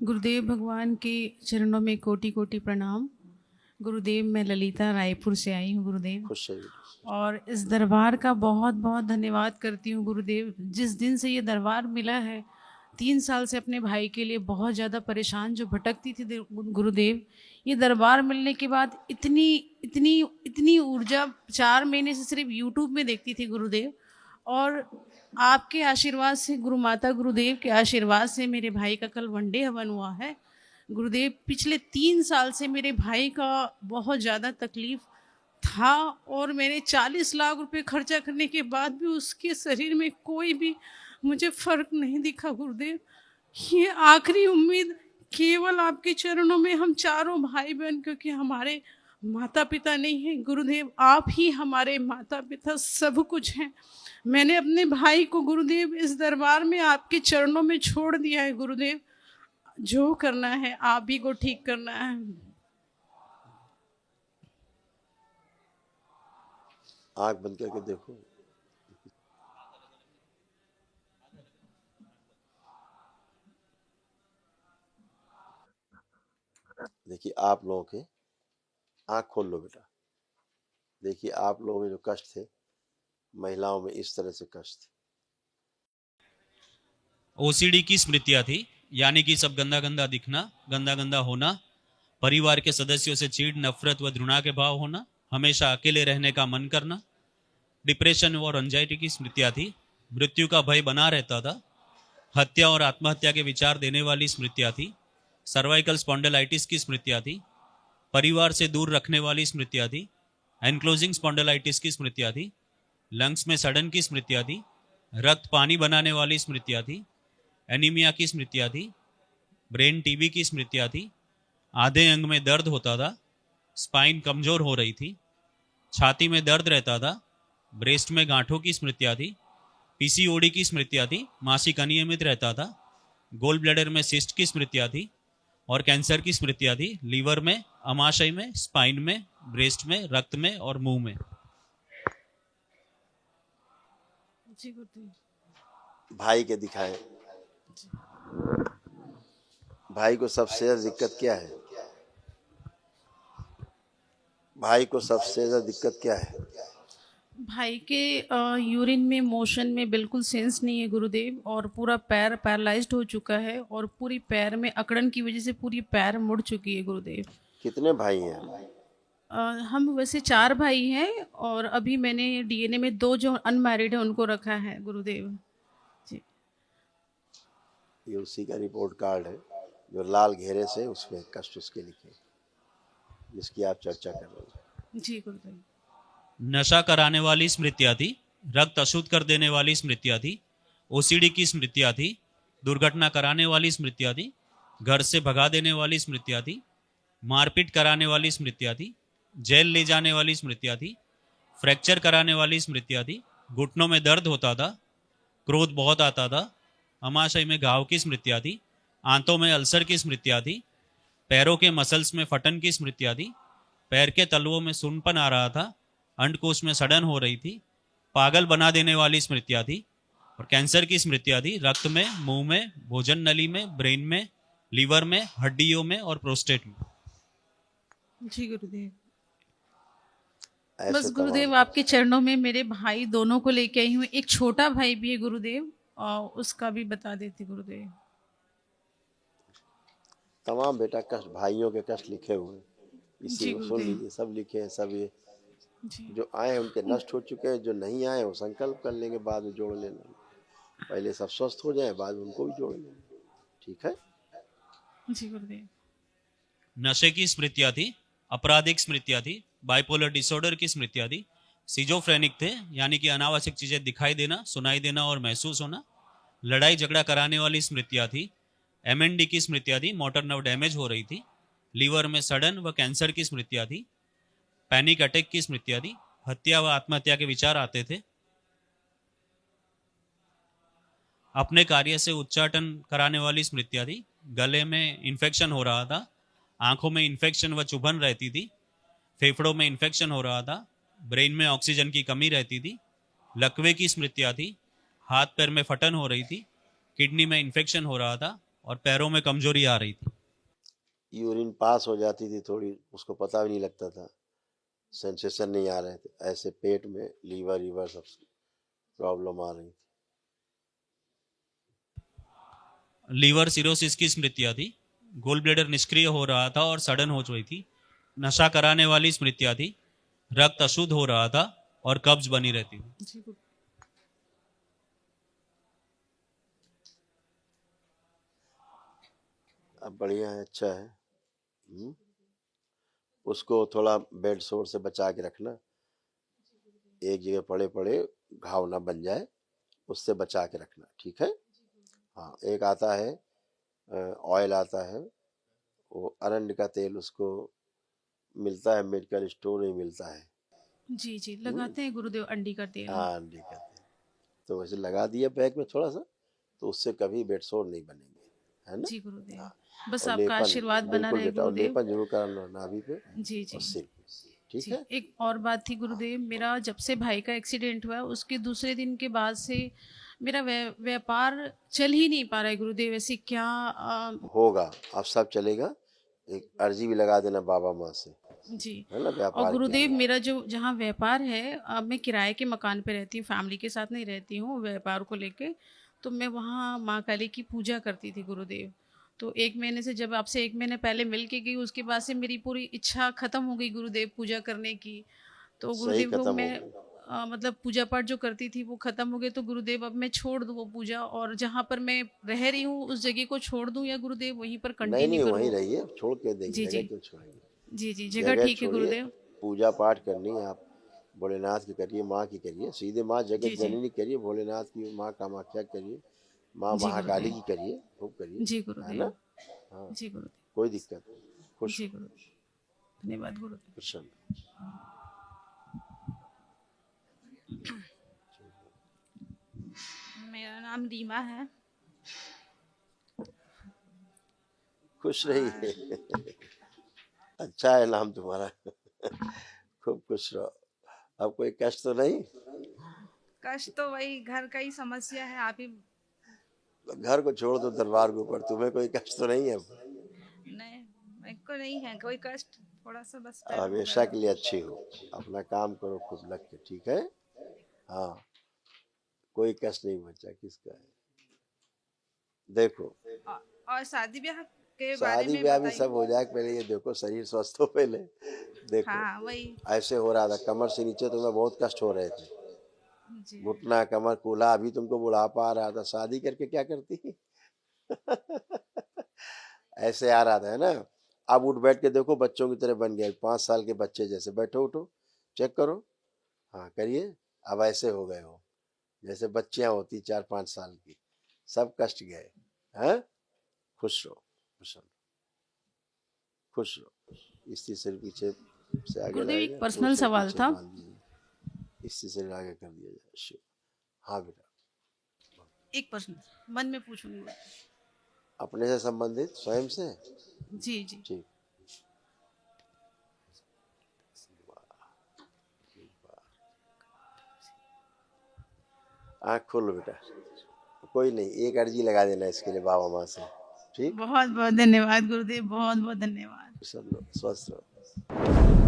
गुरुदेव भगवान के चरणों में कोटि कोटि प्रणाम। गुरुदेव, मैं ललिता रायपुर से आई हूँ गुरुदेव, खुश है। और इस दरबार का बहुत बहुत धन्यवाद करती हूँ गुरुदेव। जिस दिन से ये दरबार मिला है, 3 साल से अपने भाई के लिए बहुत ज़्यादा परेशान जो भटकती थी गुरुदेव, ये दरबार मिलने के बाद इतनी इतनी इतनी ऊर्जा 4 महीने से सिर्फ यूट्यूब में देखती थी गुरुदेव, और आपके आशीर्वाद से, गुरु माता गुरुदेव के आशीर्वाद से मेरे भाई का कल वनडे हवन हुआ है गुरुदेव। पिछले 3 साल से मेरे भाई का बहुत ज़्यादा तकलीफ था, और मैंने 40 लाख रुपए खर्चा करने के बाद भी उसके शरीर में कोई भी मुझे फर्क नहीं दिखा गुरुदेव। ये आखिरी उम्मीद केवल आपके चरणों में, हम चारों भाई बहन, क्योंकि हमारे माता पिता नहीं हैं गुरुदेव, आप ही हमारे माता पिता सब कुछ हैं। मैंने अपने भाई को गुरुदेव इस दरबार में आपके चरणों में छोड़ दिया है गुरुदेव। जो करना है आप ही को ठीक करना है। आंख बंद करके देखो। देखिए आप लोगों के, आंख खोल लो बेटा। देखिए आप लोगों में जो कष्ट थे, महिलाओं में इस तरह से कष्ट थे। ओसीडी की स्मृतियां थी, यानी कि सब गंदा गंदा दिखना, गंदा गंदा होना, परिवार के सदस्यों से चीड़, नफरत व घृणा के भाव होना, हमेशा अकेले रहने का मन करना। डिप्रेशन और एंजाइटी की स्मृतियां थी, मृत्यु का भय बना रहता था। हत्या और आत्महत्या के विचार देने वाली स्मृतियां थी। सर्वाइकल स्पॉन्डिलाइटिस की स्मृतियां थी। परिवार से दूर रखने वाली स्मृतियां थी। एनक्लोजिंग स्पॉन्डिलाइटिस की स्मृतियां थी। लंग्स में सड़न की स्मृतियां थी। रक्त पानी बनाने वाली स्मृतियां थी। एनीमिया की स्मृतियां थी। ब्रेन टीबी की स्मृतियां थी। आधे अंग में दर्द होता था। स्पाइन कमजोर हो रही थी। छाती में दर्द रहता था। ब्रेस्ट में गांठों की स्मृतियां थी। पीसीओडी की स्मृतियां थी, मासिक अनियमित रहता था। गोल ब्लैडर में सिस्ट की स्मृतियां थी, और कैंसर की स्मृतियां थी, लीवर में, अमाशय में, स्पाइन में, ब्रेस्ट में, रक्त में और मुंह में। जी गुरुदेव। भाई के दिखाए। भाई को सबसे ज्यादा दिक्कत क्या है? भाई को सबसे ज्यादा दिक्कत क्या है? भाई के यूरिन में, मोशन में बिल्कुल सेंस नहीं है गुरुदेव, और पूरा पैर पैरालाइज्ड हो चुका है, और पूरी पैर में अकड़न की वजह से पूरी पैर मुड़ चुकी है गुरुदेव। कितने भाई हैं? हम वैसे 4 भाई हैं, और अभी मैंने डीएनए में 2 जो अनमैरिड है उनको रखा है गुरुदेव जी। ये उसी का रिपोर्ट कार्ड है जो लाल घेरे से उसमें कष्ट उसके लिखे, जिसकी आप चर्चा कर रहे हैं। जी गुरुदेव। नशा कराने वाली स्मृतियां थी। रक्त अशुद्ध कर देने वाली स्मृतियां थी। ओसीडी की स्मृतियां थी। दुर्घटना कराने वाली स्मृतियां थी। घर से भगा देने वाली स्मृतियां थी। मारपीट कराने वाली स्मृतियां थी। जेल ले जाने वाली स्मृतियां थी। फ्रैक्चर कराने वाली स्मृतियां थी। घुटनों में दर्द होता था। क्रोध बहुत आता था। अमाशय में घाव की स्मृतियां थी। आंतों में अल्सर की स्मृतियां थी। पैरों के मसल्स में फटन की स्मृतियां थी। पैर के तलवों में सुनपन आ रहा था। अंडकोश में सड़न हो रही थी। पागल बना देने वाली स्मृतियां थी, और कैंसर की स्मृतियां थी, रक्त में, मुंह में, भोजन नली में, ब्रेन में, लीवर में, हड्डियों में और प्रोस्टेट में। जी गुरुदेव। ऐसे बस गुरुदेव आपके चरणों में मेरे भाई दोनों को लेके आई हूँ। एक छोटा भाई भी है गुरुदेव, और उसका भी बता देती गुरुदेव। तमाम बेटा कष्ट, भाइयों के कष्ट लिखे हुए, इसी जी को सुन गुरुदेव। लीजिए। सब लिखे हैं, सब ये जी जो आए हैं उनके नष्ट हो चुके हैं, जो नहीं आए वो संकल्प कर लेंगे, बाद में जोड़ लेना। पहले सब स्वस्थ हो जाए, बाद में उनको भी जोड़ लेंगे। ठीक है जी गुरुदेव। नशे की स्मृतियां थी। आपराधिक स्मृतियां थी। बाइपोलर डिसऑर्डर की स्मृतियां थी। सिजोफ्रेनिक थे, यानी कि अनावश्यक चीजें दिखाई देना, सुनाई देना और महसूस होना। लड़ाई झगड़ा कराने वाली स्मृतियां थी। एमएनडी की स्मृतियां थी, मोटर नर्व डैमेज हो रही थी। लीवर में सड़न व कैंसर की स्मृतियां थी। पैनिक अटैक की स्मृतियां थी। हत्या व आत्महत्या के विचार आते थे। अपने कार्य से उच्चाटन कराने वाली स्मृतियां थी। गले में इन्फेक्शन हो रहा था। आंखों में इन्फेक्शन व चुभन रहती थी। फेफड़ों में इन्फेक्शन हो रहा था। ब्रेन में ऑक्सीजन की कमी रहती थी। लकवे की स्मृतियां थी। हाथ पैर में फटन हो रही थी। किडनी में इन्फेक्शन हो रहा था और पैरों में कमजोरी आ रही थी। यूरिन पास हो जाती थी थोड़ी, उसको पता भी नहीं लगता था, सेंसेशन नहीं आ रहे थे, ऐसे पेट में लीवर सब प्रॉब्लम आ रही थी। लीवर सिरोसिस की स्मृतियां थी, गोल ब्लेडर निष्क्रिय हो रहा था और सड़न हो रही थी, नशा कराने वाली स्मृतियां थी, रक्त अशुद्ध हो रहा था और कब्ज बनी रहती थी। जी गुरु। अब बढ़िया है, अच्छा है। उसको थोड़ा बेड सोर से बचा के रखना, एक जगह पड़े पड़े घाव ना बन जाए, उससे बचा के रखना, ठीक है। हाँ, एक आता है ऑयल आता है, वो अरंड का तेल, उसको मिलता है मेडिकल स्टोर में मिलता है। जी जी लगाते हैं गुरुदेव अंडी का तेल हम। हाँ, अंडे का तेल, तो वैसे लगा दिया बैग में थोड़ा सा, तो उससे कभी बेड सोर नहीं बनेंगे, है ना। जी गुरुदेव, हाँ, बस और आपका लेपन, आशीर्वाद बना बिल्कुल रहे बेटा, और गुरुदेव। लेपन जरूर कराना नाभि पे जी और जी सिर पे, ठीक जी। है। एक और बात थी गुरुदेव, मेरा जब से भाई का एक्सीडेंट हुआ उसके दूसरे दिन के बाद से मेरा व्यापार चल ही नहीं पा रहा है गुरुदेव। ऐसे क्या होगा, अब सब चलेगा। एक अर्जी भी लगा देना बाबा माँ से, जी। है ना, और व्यापार के गुरुदेव लिए। मेरा जो जहाँ व्यापार है, मैं किराए के मकान पे रहती हूँ, फैमिली के साथ नहीं रहती हूँ व्यापार को लेके। तो मैं वहाँ माँ काली की पूजा करती थी गुरुदेव। तो 1 महीने से, जब आपसे 1 महीने पहले मिल के गई, उसके बाद से मेरी पूरी इच्छा ख़त्म हो गई गुरुदेव पूजा करने की। तो सही गुरुदेव को खत्म हो मैं गई। मतलब पूजा पाठ जो करती थी वो ख़त्म हो गए। तो गुरुदेव अब मैं छोड़ दूँ वो पूजा, और जहाँ पर मैं रह रही हूँ उस जगह को छोड़ दूँ, या गुरुदेव वहीं पर नहीं कंटिन्यू नहीं, वहीं करूँ? रहिए, छोड़ के देंगे, जी जगह जी क्यों छोड़ेंगे। जी जी, जगह जगह ठीक है छोड़िए, गुरुदेव। पूजा पाठ करनी है आप, भोलेनाथ की करिए, माँ की करिए, सीधे माँ जी जगत जी जननी करिए, भोलेनाथ की, माँ कामाख्या करिए, माँ जी महाकाली गुरुदेव। की करिए, खूब करिए, जी है ना। गुरुदेव। हाँ, जी गुरुदेव। कोई दिक्कत नहीं, खुश जी रहो, गुरुदेव। धन्यवाद गुरुदेव। प्रसन्न। मेरा नाम रीमा है। खुश रहिए। अच्छा है नाम तुम्हारा। खूब खुश रहो। अब कोई कष्ट तो नहीं? कष्ट तो वही घर का ही समस्या है, आप ही। घर को छोड़ दो दरबार के ऊपर, तुम्हें कोई कष्ट तो नहीं है अब? नहीं, मेरे को नहीं है कोई कष्ट, थोड़ा सा बस अब पैरों में हमेशा दर्द के लिए अच्छी हो, अपना काम करो खूब लग के, ठीक है। हाँ, कोई कष्ट नहीं बचा, किसका है। देखो, और शादी ब्याह के बारे शादी में ब्याह भी सब बताइए। हो जाए, पहले ये देखो शरीर स्वस्थ हो पहले। देखो, हाँ वही। ऐसे हो रहा था, कमर से नीचे तुम्हें बहुत कष्ट हो रहे थे, जी घुटना कमर कूल्हा, अभी तुमको बुढ़ापा आ रहा था, शादी करके क्या करती। ऐसे आ रहा था, है ना। अब उठ बैठ के देखो, बच्चों की तरह बन गए, 5 साल के बच्चे जैसे। बैठो, उठो, चेक करो, हाँ करिए। अब ऐसे हो गए हो जैसे बच्चियां होती 4-5 साल की। सब कष्ट गए, हैं। खुश रहो, प्रसन्न, खुश रहो। इसी से पीछे से आगे गुरुदेव लाया एक जाए, पर्सनल से सवाल पीछे था। बांध दीजिए, इसी से आगे कर दिया जाए। शिव, हाँ बेटा, एक प्रश्न मन में पूछूंगी। अपने से संबंधित, स्वयं से, जी जी। ठीक। आँख खोलो बेटा, कोई नहीं, एक अर्जी लगा देना इसके लिए बाबा माँ से, ठीक। बहुत बहुत धन्यवाद गुरुदेव, बहुत बहुत धन्यवाद। सब लोग स्वस्थ रहो।